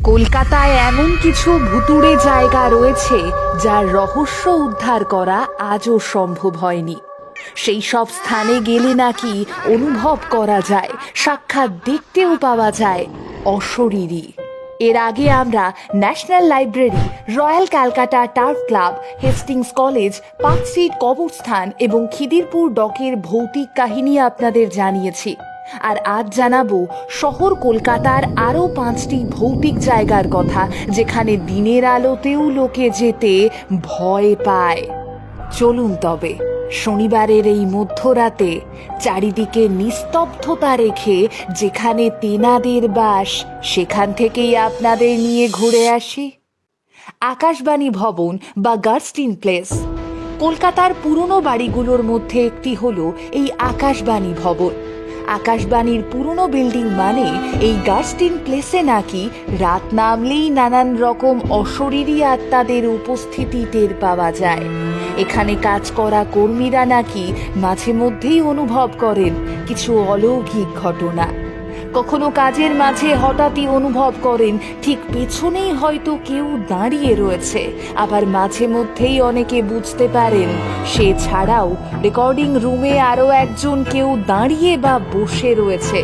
কলকাতায় এমন কিছু ভুতুড়ে জায়গা রয়েছে যার রহস্য উদ্ধার করা আজও সম্ভব হয়নি। সেই সব স্থানে গেলে নাকি অনুভব করা যায়, সাক্ষাৎ দেখতেও পাওয়া যায় অশরীরী। এর আগে আমরা national library, royal Calcutta turf club, Hastings college, park street কবরস্থান এবং খিদিরপুর ডকের ভৌতিক কাহিনী আপনাদের জানিয়েছি। আর আজ জানাবো শহর কলকাতার আরও 5টি ভৌতিক জায়গার কথা, যেখানে দিনের আলোতেও লোকে যেতে ভয় পায়। চলুন তবে শনিবারের এই মধ্যরাতে চারিদিকে নিস্তব্ধতা রেখে যেখানে তেনাদের বাস, সেখান থেকেই আপনাদের নিয়ে ঘুরে আসি আকাশবাণী ভবন বা গার্স্টিন প্লেস। কলকাতার পুরনো বাড়িগুলোর মধ্যে একটি হলো এই আকাশবাণী ভবন। আকাশবাণীর পুরনো বিল্ডিং মানে এই গার্স্টিন প্লেসে নাকি রাত নামলেই নানান রকম অশরীরী আত্মাদের উপস্থিতি টের পাওয়া যায়। এখানে কাজ করা কর্মীরা নাকি মাঝে মধ্যেই অনুভব করেন কিছু অলৌকিক ঘটনা। কখনো কাজের মাঝে হঠাৎই অনুভব করেন ঠিক পেছনেই হয়তো কেউ দাঁড়িয়ে রয়েছে। আবার মাঝে মধ্যেই অনেকে বুঝতে পারেন সে ছাড়াও রেকর্ডিং রুমে আরও একজন কেউ দাঁড়িয়ে বা বসে রয়েছে।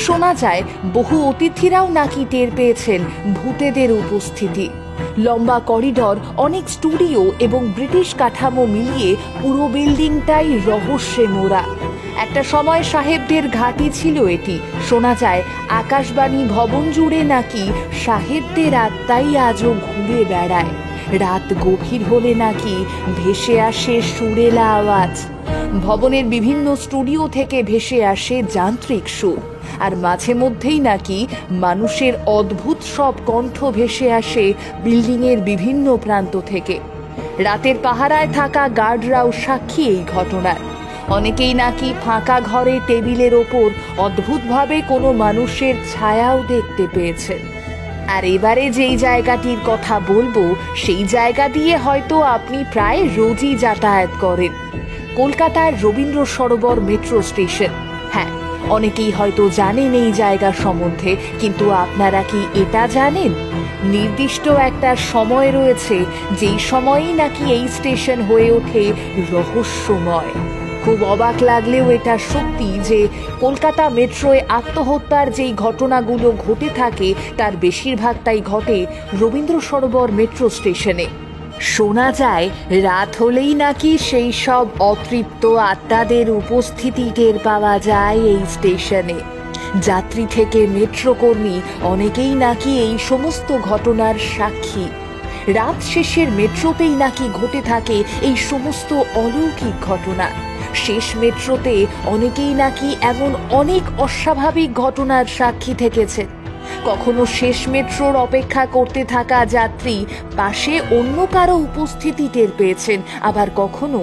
শোনা যায় বহু অতিথিরাও নাকি টের পেয়েছেন ভূতেদের উপস্থিতি। লম্বা করিডর, অনেক স্টুডিও এবং ব্রিটিশ কাঠামো মিলিয়ে পুরো বিল্ডিংটাই রহস্যে মোড়া। একটা সময় সাহেবদের ঘাঁটি ছিল এটি। শোনা যায় আকাশবাণী ভবন জুড়ে নাকি সাহেবদের আত্মাই আজও ঘুরে বেড়ায়। রাত গভীর হলে নাকি ভেসে আসে সুরেলা আওয়াজ। ভবনের বিভিন্ন স্টুডিও থেকে ভেসে আসে যান্ত্রিক সুর। আর মাঝে মধ্যেই নাকি মানুষের অদ্ভুত সব কণ্ঠ ভেসে আসে বিল্ডিংয়ের বিভিন্ন প্রান্ত থেকে। রাতের পাহারায় থাকা গার্ডরাও সাক্ষী এই ঘটনার। অনেকেই নাকি ফাঁকা ঘরে টেবিলের ওপর অদ্ভুতভাবে কোনো মানুষের ছায়াও দেখতে পেয়েছেন। আর এবারে যেই জায়গাটির কথা বলবো, সেই জায়গা দিয়ে হয়তো আপনি প্রায় রোজই যাতায়াত করেন। কলকাতার রবীন্দ্র সরোবর মেট্রো স্টেশন। হ্যাঁ, অনেকেই হয়তো জানেন এই জায়গা সম্বন্ধে, কিন্তু আপনারা কি এটা জানেন নির্দিষ্ট একটা সময় রয়েছে যেই সময়েই নাকি এই স্টেশন হয়ে ওঠে রহস্যময়। খুব অবাক লাগলেও এটা সত্যি যে কলকাতা মেট্রোয় আত্মহত্যার যেই ঘটনাগুলো ঘটে থাকে তার বেশিরভাগটাই ঘটে রবীন্দ্র সরোবর মেট্রো স্টেশনে। শোনা যায় রাত হলেই নাকি সেই সব অতৃপ্ত আত্মাদের উপস্থিতি টের পাওয়া যায় এই স্টেশনে। যাত্রী থেকে মেট্রো কর্মী অনেকেই নাকি এই সমস্ত ঘটনার সাক্ষী। রাত শেষের মেট্রোতেই নাকি ঘটে থাকে এই সমস্ত অলৌকিক ঘটনা। শেষ মেট্রোতে অনেকেই নাকি এমন অনেক অস্বাভাবিক ঘটনার সাক্ষী থেকেছে। কখনো শেষ মেট্রোর অপেক্ষা করতে থাকা যাত্রী পাশে অন্য কারো উপস্থিতি টের পেয়েছেন। আবার কখনো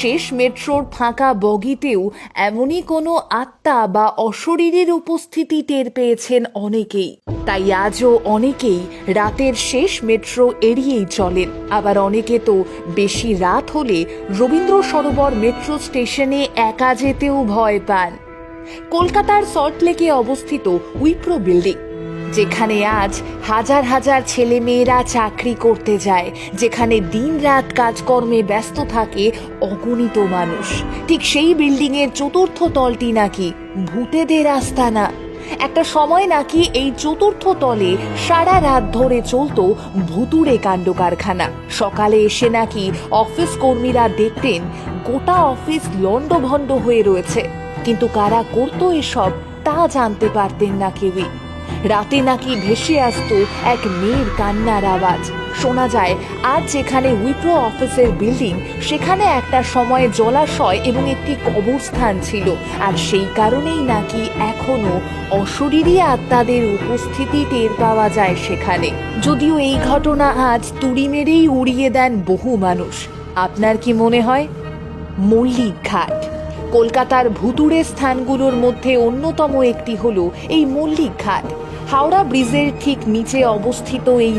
শেষ মেট্রোর ফাঁকা বগিতেও এমনই কোনো আত্মা বা অশরীরীর উপস্থিতি টের পেয়েছেন অনেকেই। তাই আজও অনেকেই রাতের শেষ মেট্রো এড়িয়েই চলেন। আবার অনেকে তো বেশি রাত হলে রবীন্দ্র সরোবর মেট্রো স্টেশনে একা যেতেও ভয় পান। কলকাতার সল্টলেকে অবস্থিত উইপ্রো বিল্ডিং, যেখানে আজ হাজার হাজার ছেলে মেয়েরা চাকরি করতে যায়, যেখানে দিনরাত কাজকর্মে ব্যস্ত থাকে অগণিত মানুষ, ঠিক সেই বিল্ডিংয়ের 4র্থ তলটি নাকি ভূতেদের আস্তানা। একটা সময় নাকি এই 4র্থ তলে সারা রাত ধরে চলতো ভুতুড়ে কাণ্ড কারখানা। সকালে এসে নাকি অফিস কর্মীরা দেখতেন গোটা অফিস লণ্ডভণ্ড হয়ে রয়েছে, কিন্তু কারা করতো এসব তা জানতে পারতেন না কেউই। রাতে নাকি ভেসে আসতো এক মেয়ের কান্নার আওয়াজ। শোনা যায় আজ যেখানে উইপ্রো অফিসের বিল্ডিং, সেখানে একটা সময় জলাশয় এবং একটি কবরস্থান ছিল। আর সেই কারণেই নাকি এখনো অশরীরী আত্মাদের উপস্থিতি টের পাওয়া যায় সেখানে। যদিও এই ঘটনা আজ তুড়ি মেরেই উড়িয়ে দেন বহু মানুষ। আপনার কি মনে হয়? মল্লিক ঘাট কলকাতার ভুতুড়ে স্থানগুলোর মধ্যে অন্যতম একটি হলো এই মল্লিক ঘাট। হাওড়া ব্রিজের ঠিক নিচে অবস্থিত এই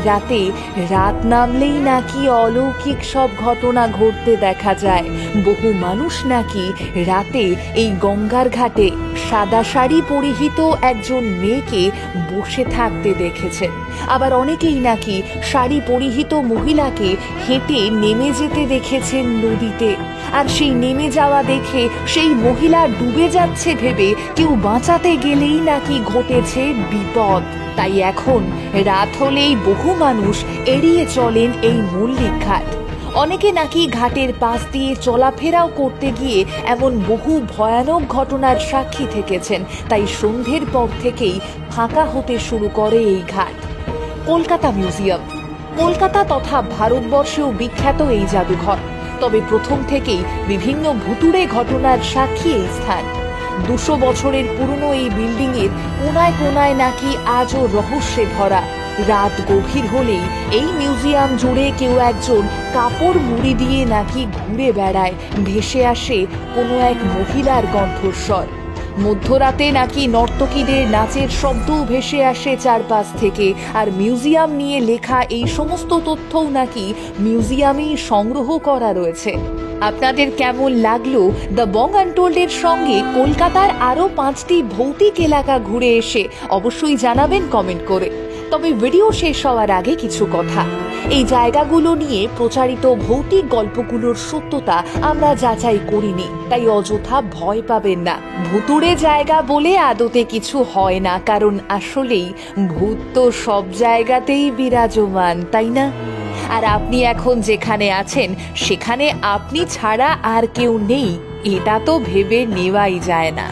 রাত নামলেই নাকি অলৌকিক সব ঘটনা ঘটতে দেখা যায়। বহু মানুষ নাকি রাতে এই গঙ্গার ঘাটে সাদা শাড়ি পরিহিত একজন মেয়েকে বসে থাকতে দেখেছেন। আবার অনেকেই নাকি শাড়ি পরিহিত মহিলাকে হেঁটে নেমে যেতে দেখেছেন নদীতে, আর সেই নেমে যাওয়া দেখে সেই মহিলা ডুবে যাচ্ছে ভেবে কেউ বাঁচাতে গেলেই নাকি ঘটেছে বিপদ। তাই এখন রাত হলেই বহু মানুষ এড়িয়ে চলেন এই মল্লিক ঘাট। অনেকে নাকি ঘাটের পাশ দিয়ে চলাফেরাও করতে গিয়ে এমন বহু ভয়ানক ঘটনার সাক্ষী থেকেছেন। তাই সন্ধ্যের পর থেকেই ফাঁকা হতে শুরু করে এই ঘাট। কলকাতা মিউজিয়াম, কলকাতা তথা ভারতবর্ষেও বিখ্যাত এই জাদুঘর। তবে প্রথম থেকেই বিভিন্ন ভুতুড়ে ঘটনার সাক্ষী এই স্থান। 200 বছরের পুরনো এই বিল্ডিং এর কোনায় কোনায় নাকি আজও রহস্যে ভরা। রাত গভীর হলেই এই মিউজিয়াম জুড়ে কেউ একজন কাপড় মুড়ি দিয়ে নাকি ঘুরে বেড়ায়, ভেসে আসে কোনো এক মহিলার কণ্ঠস্বর। মধ্যরাতে নাকি নর্তকীদের নাচের শব্দও ভেসে আসে চারপাশ থেকে। আর মিউজিয়াম নিয়ে লেখা এই সমস্ত তথ্যও নাকি মিউজিয়ামেই সংগ্রহ করা রয়েছে। আপনাদের কেমন লাগলো দ্য বং আনটোল্ডের সঙ্গে কলকাতার আরও 5টি ভৌতিক এলাকা ঘুরে এসে অবশ্যই জানাবেন কমেন্ট করে। তবে ভিডিও শেষ হওয়ার আগে কিছু কথা। এই জায়গাগুলো নিয়ে প্রচারিত ভৌতিক গল্পগুলোর সত্যতা আমরা যাচাই করিনি, তাই অযথা ভয় পাবেন না। ভুতুড়ে জায়গা বলে আদতে কিছু হয় না, কারণ আসলেই ভূত তো সব জায়গাতেই বিরাজমান, তাই না? আর আপনি এখন যেখানে আছেন সেখানে আপনি ছাড়া আর কেউ নেই, এটা তো ভেবে নেওয়াই যায় না।